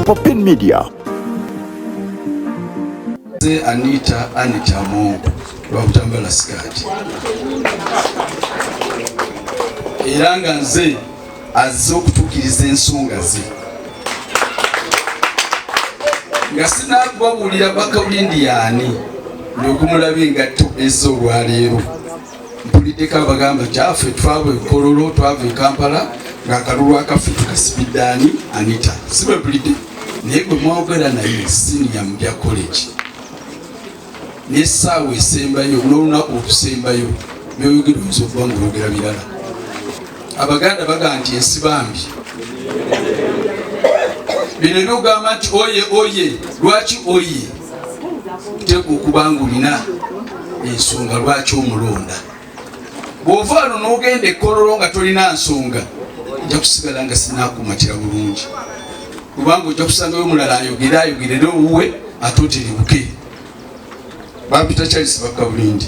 Popin Media. Anita Mo Rwabutambala Skati. Iranga nze azze okutuukiriza ensonga ze. Nga sinaabawulira bakawulindi yaani n'okumulaba engatto ezzo olwaleero. Mpuliddeko abagamba kyaffe twava e Kololo twava e Kampala ng'akalulu akaffe tukasibiddaani Anita. Si bwe mpulidde naye gwe mwogera naye siniya mu bya college. N'essaawa esembayo n'olunaku okusembayo byoyogera oyinza okuba ng'oyogera birala. Abaganda bagamba nti ensi bambi. Bino byogamba nti oye lwaki oye kuteeka okuba ng'olina ensonga lwaki omulonda. Bw'ova wano n'ogenda e Kololo nga tolina nsonga ojja kusigala nga sinaakumatira bulungi. Kubanga ojja kusangayo omulala ayogerere owuwe ate oteribuke. Bampita Charles Bakabulindi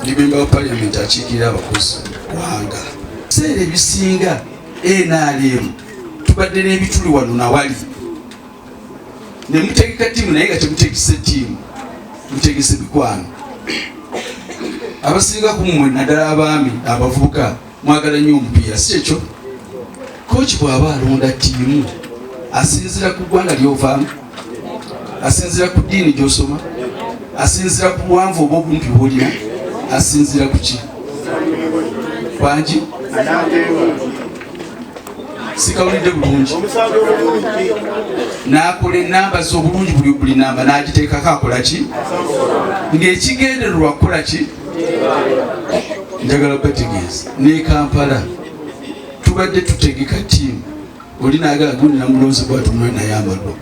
ndi memba wa Parliament akiikirira abakozi wanga. Seera ebisinga NRM tubadde n'ebituli wano nawali ne mutegeka ttiimu naye nga temutegese ttiimu mutegese bikwano. Abasinga ku mmwe naddala abaami abavubuka mwagala nnyo omupiira si ekyo. Kooki bw'aba alonda ttiimu asinzira ku ggwanga ly'ovaamu, asinzira ku ddiini gy'osoma, asinzira ku buwanvu oba obumpi bw'olina, asinzira ku ki? Bangi sikawulidde bulungi. N'akola ennamba ze obulungi buli nnamba n'agiteekako akola ki? Ng'ekigendererwa kukola ki? Njagala bategeeza ne Kampala tubadde tutegeka ttiimu. Oli naagala gundi namulonze bwatu mwana yambalo,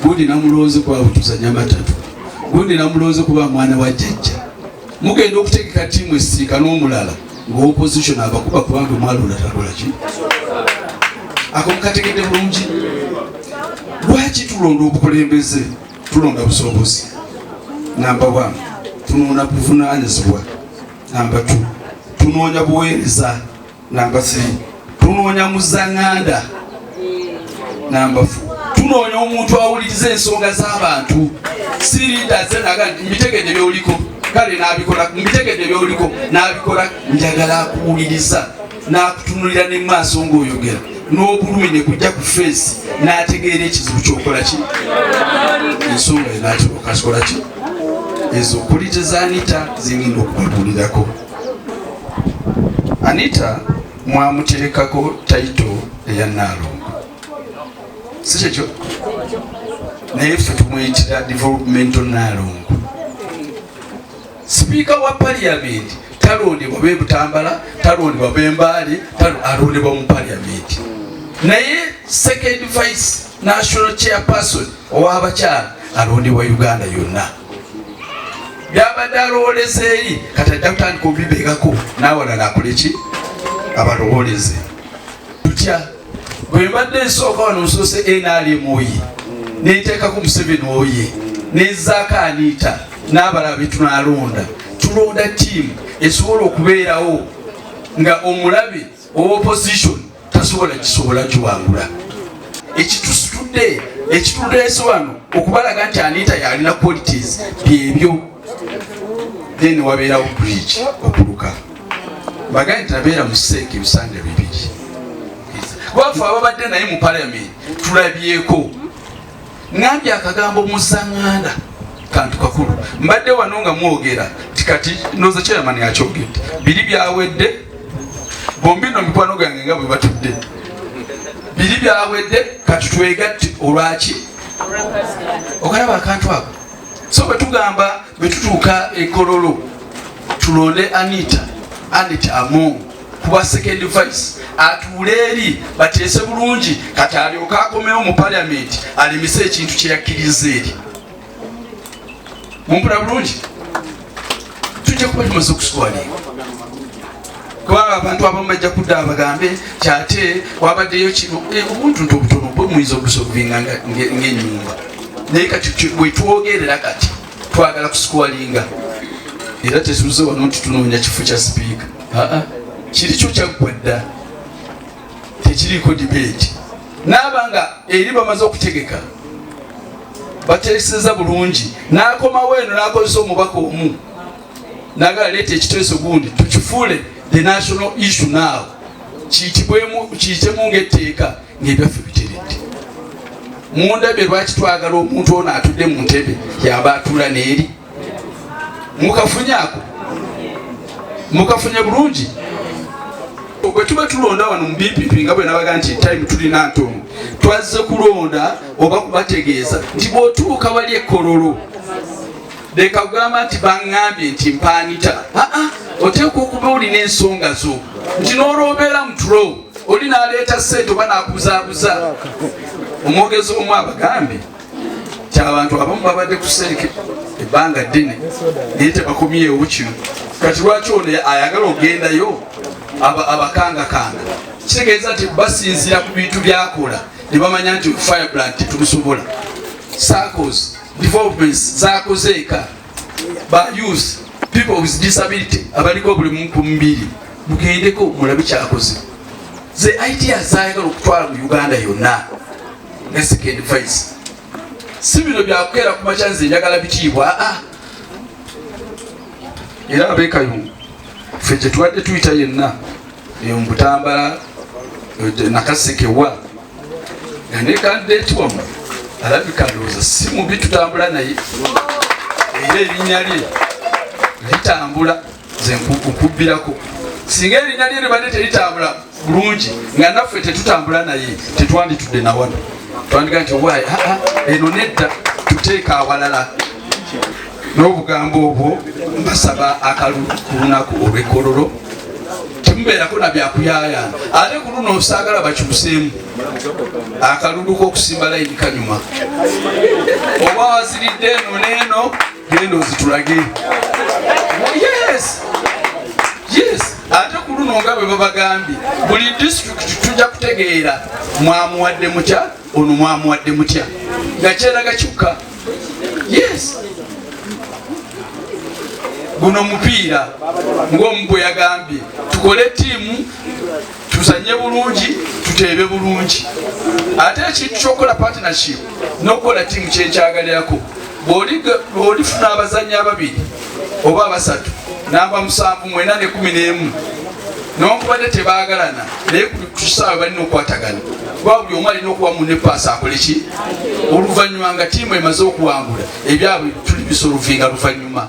gundi namulonze kwa butuzanya matatu, gundi namulonze kuba mwana wa jjajja. Mugenda okutegeka ttiimu esiika n'omulala ng'opposition abakuba kubanga mwalonda takola ki? Ako mukategedde bulungi. Lwaki tulonda obukulembeze? Tulonda busobozi. Namba 1 tunoonya buvunaanyizibwa. Namba 2 tunoonya buweereza. Namba 3 tunoonya muzaŋŋanda. Namba 4 tunoonya omuntu awuliriza ensonga z'abantu. Siriida ze naga mbitegedde by'oliko kale n'abikola, mbitegedde by'oliko n'abikola. Njagala akuwuliriza n'akutunulira ne maaso ng'oyogera n'obulumi ne kujja ku feesi n'ategeera ekizibu ky'okola ki? Ensonga enaatuuka kikola ki? Ezo kulite za Anita zingenda okubabuulirako. Anita mwamuterekako tayito eya Nnaalongo, si kyekyo? Naye ffe tumuyitira developmental Nnaalongo. Sipiika wa Parliament talondebwa b'e Butambala, talondebwa b'e Mbale, alondebwa mu Parliament. Naye second vice national chairperson ow'abakyala alondebwa Uganda yonna. Byabadde alowoleza eri kati ajja kutandika obibeekako n'awalala akole ki? Abalowoleze. Tutya bwe mbadde nsooka wano nsoose NRM oye n'eteekako Museveni oye n'ezzaako Anita n'abalala be tunaalonda. Tulonda ttiimu esobola okubeerawo nga omulabe opposition tasobola kiwangula. Ekituleese wano okubalaga nti Anita yalina qualities byebyo. Then wabeerawo bridge okuluka. Bagandi tabeera mu seeke ebisande bibiri. Wafu ababadde naye mu Parliament tulabyeko. Ngambye akagambo muzaŋŋanda kantu kakulu. Mbadde wano nga mwogera tikati noza chairman yakyogedde. Biri byawedde bombi no mikwano gange nga bwe batudde. Biri byawedde kati twegatte olwaki? Okalaba akantu ako. So bwe tugamba bwe tutuuka e Kololo tulonde Anita Mo kuba second vice atuule eri bateese bulungi kati alyoka akomewo mu Parliament alemese ekintu kye yakkiriza eri. Mumpula bulungi tujja kuba tumaze okuswalinga. Kubanga abantu abamu bajja kudda bagambe kyate wabaddeyo kino obuntu ntobutono bwe muyinza okusovinga ng'ennyumba. Naye kati bwe twogerera kati twagala kuswalinga. Era tesuze wano nti tunoonya kifo kya sipiika. Kiri kyo kyaggwa dda. tekiriko debate nabanga eri bamaze okutegeka bateeseza bulungi n'akomawo eno n'akozesa omubaka omu nagala leeta ekiteeso gundi tukifuule the national issue now kiyitemu ng'etteeka ng'ebyaffe biteredde mundabye lwaki twagala omuntu ono atudde mu ntebe yaba atuula n'eri mukafunye bulungi bwe tuba tulonda wano mu BPP nga bwe nabaga nti time tulina ntono twazze kulonda oba kubategeeza nti bw'otuuka wali Kololo leka kugamba nti baŋŋambye nti mpaanita oteekwa okuba olina ensonga zo nti n'olwobeera mu tulo oli n'aleeta ssente oba n'akuzaabuza omwogezi omu abagambe nti abantu abamu babadde kusereke ebbanga ddene naye tebakomyewo kino kati lwaki ono ayagala ogendayo abakangakanga kitegeeza nti basinzira ku bintu byakola ne bamanya nti firebrand tetumusobola circles developments zakozeeka ba youth people with disability abaliko buli muntu mubiri mugendeko mulabe kyakoze ze ideas zayagala okutwala mu Uganda yonna ne second phase si bino byakukeera ku makyanzi njagala bitiibwa era abeekayungu ffe gye tubadde tuyita yenna mu Butambala Nakasekewa nga ne kandidate wamu alabika ndowooza si mubi tutambula naye era erinnya lye litambula ze nkubbirako singa erinnya lye libadde teritambula bulungi nga naffe tetutambula naye tetwanditudde na wano twandiga nti wayi eno nedda tuteeka awalala n'obugambo obwo mbasaba akalulu ku lunaku olw'Ekololo temubeerako na byakuyaayana ate ku luno osaagala bakimuseemu akalulu k'okusimba layini kanyuma oba waziridde eno n'eno genda ozitulage yes ate ku luno nga bwe babagambye buli district tujja kutegeera mwamuwadde mutya ono mwamuwadde mutya nga kyeraga kyokka yes guno mupiira ng'omu bwe yagambye tukole ttiimu tuzanye bulungi tuteebe bulungi ate ekintu ky'okukola partnership n'okukola ttiimu kyenkyagalirako bw'olifuna abazannyi ababiri oba abasatu namba 7 9 ne 11 n'okubadde tebaagalana naye ku kisaawe balina okukwatagana kuba buli omu alina okuba munne paasi akole ki oluvannyuma nga ttiimu emaze okuwangula ebyabwe tuli bisoluvinga luvannyuma